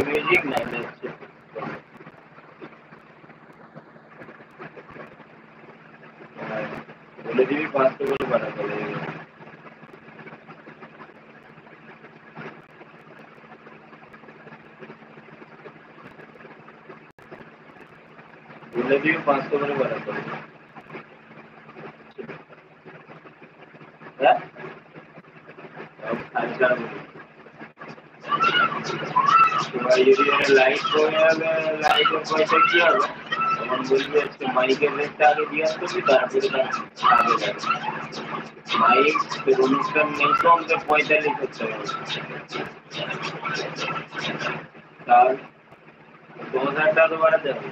Music नहीं बोले भी 500 को बना पड़ेगा बोले भी 500 को बना पड़ेगा अच्छा तुम्हारी लाइट को लाइट को पैसा किया होगा हम बोलिए माइक रेट आगे दिया तो भी आगे माइक অনুষ্ঠান নেই তো আমাদের 45 হচ্ছে তার 2000 টাকা বাড়াতে হবে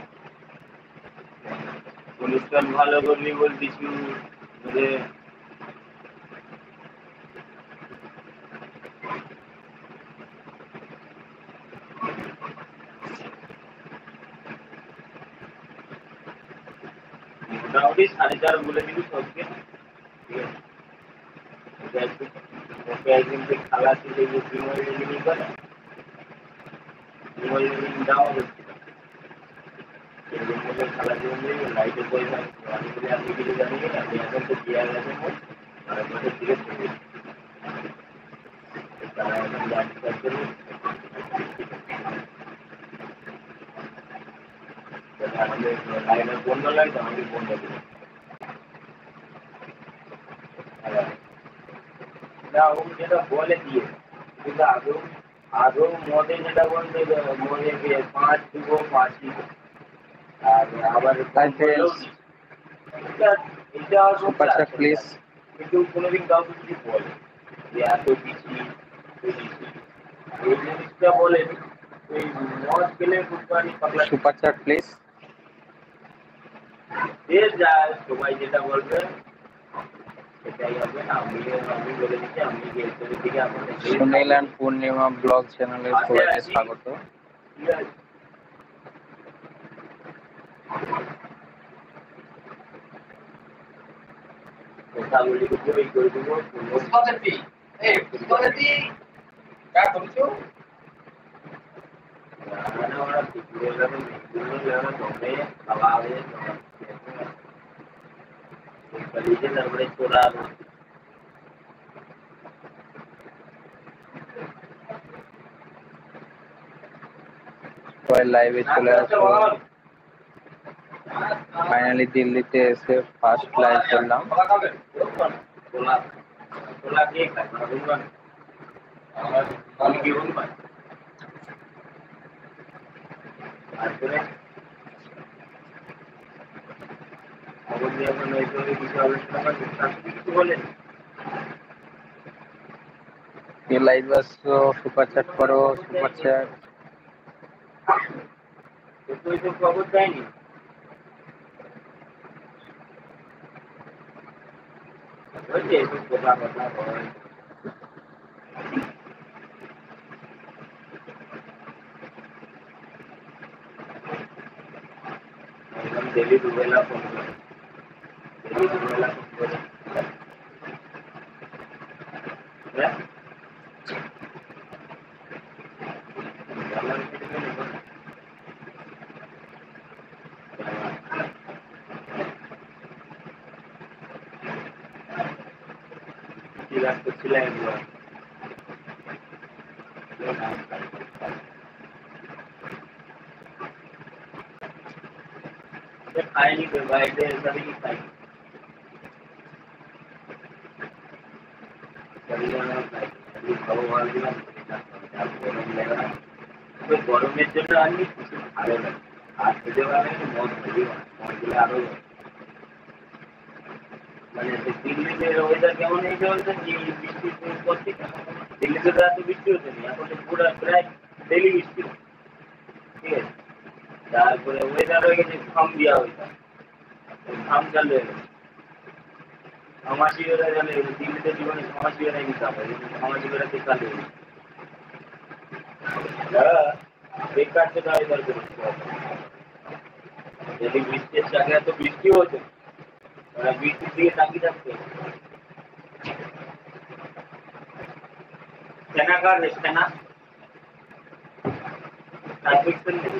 অনুষ্ঠান ভালো করবি বলছিস যে মোটামুটি 4.5 বলে দিবি সবকে ওকে একদিন খালা ছিল যে প্রিমিয়ার করে প্রিমিয়ার দাও খালা দিয়ে লাইটে পয়সা আমি বলে আপনি কিছু জানি না আমি এখন তো দিয়া গেছে আর আমাদের দিকে চলে তারা এখন জানতে পারছে আমাদের লাইনের বন্ধ লাগছে আমাকে বন্ধ দেবে না ও যেটা বলে দিয়ে কিন্তু আগেও মদে যেটা বলতে মদে 5 দিব 5 দিব আর আবার এটা সুপার চ্যাট প্লিজ কিন্তু কোনোদিন কাউকে কিছু বলে যে এত কিছু এই জিনিসটা বলে এই মদ খেলে ফুটপানি পাগলা সুপার চ্যাট প্লিজ যে যায় সবাই যেটা বলবে সুনীল এন্ড পূর্ণিমা ব্লগ চ্যানেলে সবাইকে স্বাগত কথাগুলি করে দেবো লাইভে চলে আসো ফাইনালি দিল্লিতে এসে ফার্স্ট লাইভ করলাম লাইভ আসো সুপার চ্যাট করো সুপার চ্যাট খবর দেয়নি दिल्ली दुबईला फोन कर दिल्ली दुबईला फोन कर खाएंगे तो भाई दे सभी की खाएंगे सभी लोग खाएंगे खाओ वाली ना गरम लेगा तो गरम में जो आनी ভালো না আর খেতে পারে মদ খেতে মদ গুলো আরো মানে দিল্লিতে ওয়েদার কেমন হয়েছে বলতে বৃষ্টি করছে দিল্লিতে তো এত বৃষ্টি হচ্ছে না এখন পুরো প্রায় ডেলি বৃষ্টি ঠিক আছে তারপরে ওয়েদার হয়ে গেছে ফার্ম দেওয়া হয়েছে ফার্ম চালু হয়ে গেছে ফার্মাসি বেড়া গেলে দিল্লিতে জীবনে ফার্মাসি বেড়াই নিতে হবে ফার্মাসি বেড়াতে চালু হয়ে গেছে বেকার সেটা ওয়েদার করেছে যদি বৃষ্টির জায়গায় এত বৃষ্টি হচ্ছে বৃষ্টির দিকে তাকিয়ে থাকতে সেনা কার সেনা 5 পিক্সেল নেবে।